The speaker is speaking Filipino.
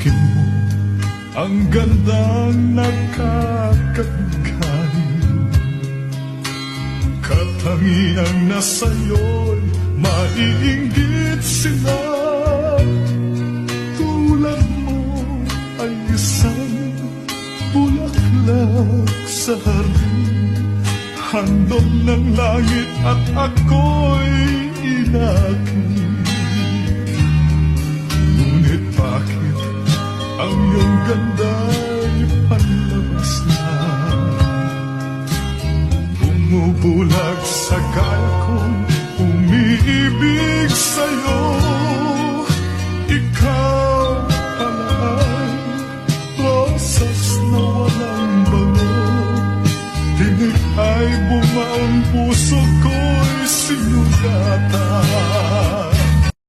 Ibigin mo ang gandang nakakagkali. Katangiang na sa'yo'y maiinggit sila. Tulad mo ay isang bulaklak sa hardin, handog ng langit at ako'y inakit. Ngunit bakit ang iyong ganda